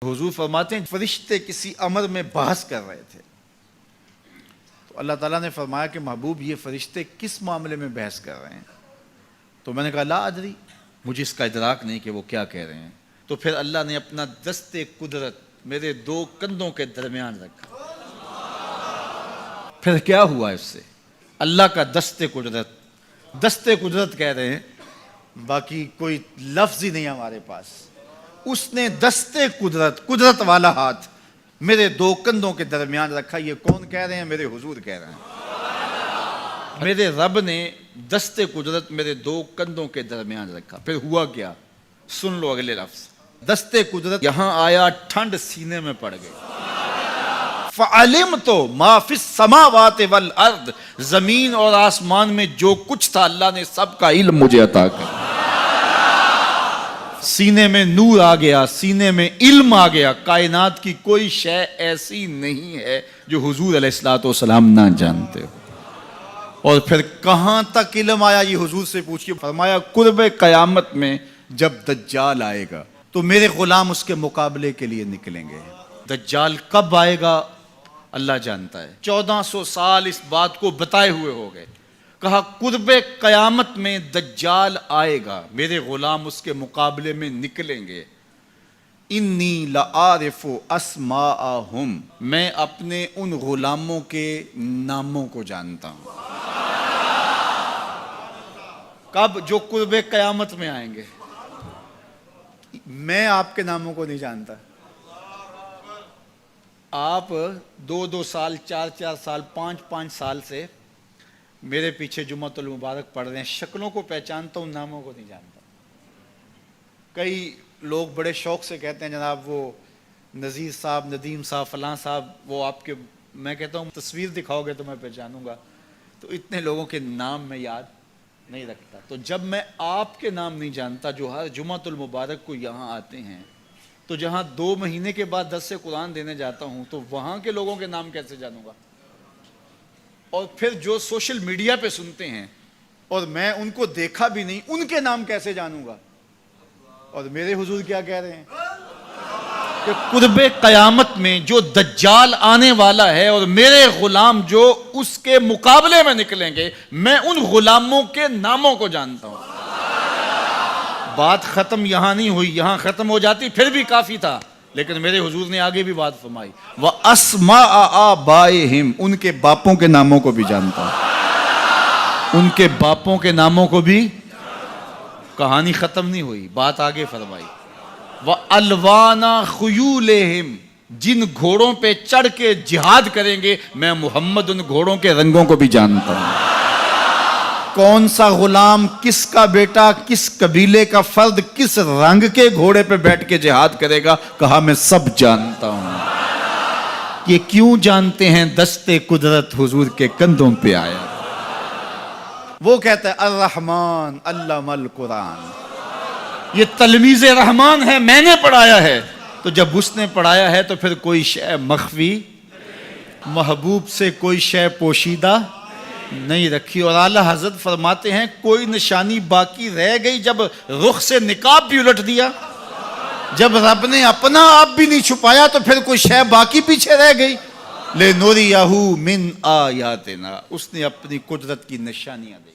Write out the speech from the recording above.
حضور فرماتے ہیں فرشتے کسی امر میں بحث کر رہے تھے تو اللہ تعالیٰ نے فرمایا کہ محبوب یہ فرشتے کس معاملے میں بحث کر رہے ہیں؟ تو میں نے کہا لا ادری، مجھے اس کا ادراک نہیں کہ وہ کیا کہہ رہے ہیں۔ تو پھر اللہ نے اپنا دست قدرت میرے دو کندھوں کے درمیان رکھا۔ پھر کیا ہوا اس سے؟ اللہ کا دست قدرت کہہ رہے ہیں، باقی کوئی لفظ ہی نہیں ہمارے پاس۔ اس نے دست قدرت والا ہاتھ میرے دو کندھوں کے درمیان رکھا۔ یہ کون کہہ رہے ہیں؟ میرے حضور کہہ رہے ہیں۔ میرے رب نے دست قدرت میرے دو کندھوں کے درمیان رکھا۔ پھر ہوا کیا؟ سن لو اگلے لفظ۔ دست قدرت یہاں آیا، ٹھنڈ سینے میں پڑ گئی۔ فَعَلِمْتُ مَا فِي السَّمَاوَاتِ وَالْأَرْضِ، زمین اور آسمان میں جو کچھ تھا اللہ نے سب کا علم مجھے عطا کر۔ سینے میں نور آ گیا، سینے میں علم آ گیا۔ کائنات کی کوئی شے ایسی نہیں ہے جو حضور علیہ الصلوۃ والسلام نہ جانتے ہو۔ اور پھر کہاں تک علم آیا یہ حضور سے پوچھیے۔ فرمایا قرب قیامت میں جب دجال آئے گا تو میرے غلام اس کے مقابلے کے لیے نکلیں گے۔ دجال کب آئے گا اللہ جانتا ہے۔ 1400 سال اس بات کو بتائے ہوئے ہو گئے۔ کہا قرب قیامت میں دجال آئے گا، میرے غلام اس کے مقابلے میں نکلیں گے۔ انی لعارف اسماءہم، میں اپنے ان غلاموں کے ناموں کو جانتا ہوں۔ کب؟ جو قرب قیامت میں آئیں گے۔ میں آپ کے ناموں کو نہیں جانتا۔ آپ 2 سال 4 سال 5 سال سے میرے پیچھے جمعۃ المبارک پڑھ رہے ہیں، شکلوں کو پہچانتا ہوں، ناموں کو نہیں جانتا۔ کئی لوگ بڑے شوق سے کہتے ہیں جناب وہ نذیر صاحب، ندیم صاحب، فلاں صاحب، وہ آپ کے، میں کہتا ہوں تصویر دکھاؤ گے تو میں پہچانوں گا۔ تو اتنے لوگوں کے نام میں یاد نہیں رکھتا۔ تو جب میں آپ کے نام نہیں جانتا جو ہر جمعۃ المبارک کو یہاں آتے ہیں، تو جہاں 2 مہینے کے بعد درس قرآن دینے جاتا ہوں تو وہاں کے لوگوں کے نام کیسے جانوں گا؟ اور پھر جو سوشل میڈیا پہ سنتے ہیں اور میں ان کو دیکھا بھی نہیں، ان کے نام کیسے جانوں گا؟ اور میرے حضور کیا کہہ رہے ہیں کہ قرب قیامت میں جو دجال آنے والا ہے اور میرے غلام جو اس کے مقابلے میں نکلیں گے، میں ان غلاموں کے ناموں کو جانتا ہوں۔ بات ختم یہاں نہیں ہوئی، یہاں ختم ہو جاتی پھر بھی کافی تھا، لیکن میرے حضور نے آگے بھی بات فرمائی۔ وَأَسْمَاءَ آبَائِهِمْ، ان کے باپوں کے ناموں کو بھی جانتا ہوں۔ ان کے باپوں کے ناموں کو بھی۔ کہانی ختم نہیں ہوئی، بات آگے فرمائی۔ وَأَلْوَانَ خُيُولِهِمْ، جن گھوڑوں پہ چڑھ کے جہاد کریں گے میں محمد ان گھوڑوں کے رنگوں کو بھی جانتا ہوں۔ کون سا غلام، کس کا بیٹا، کس قبیلے کا فرد کس رنگ کے گھوڑے پہ بیٹھ کے جہاد کرے گا، کہا میں سب جانتا ہوں۔ یہ کیوں جانتے ہیں؟ دست قدرت حضور کے کندھوں پہ آیا۔ وہ کہتا ہے الرحمن علم القرآن، یہ تلمیذ رحمان ہے، میں نے پڑھایا ہے۔ تو جب اس نے پڑھایا ہے تو پھر کوئی شے مخفی، محبوب سے کوئی شے پوشیدہ نہیں رکھی۔ اور اعلیٰ حضرت فرماتے ہیں کوئی نشانی باقی رہ گئی جب رخ سے نقاب بھی الٹ دیا، جب رب نے اپنا آپ بھی نہیں چھپایا تو پھر کوئی شے باقی پیچھے رہ گئی۔ لِنُرِيَهُ مِنْ آیَاتِنَا، اس نے اپنی قدرت کی نشانیاں دی۔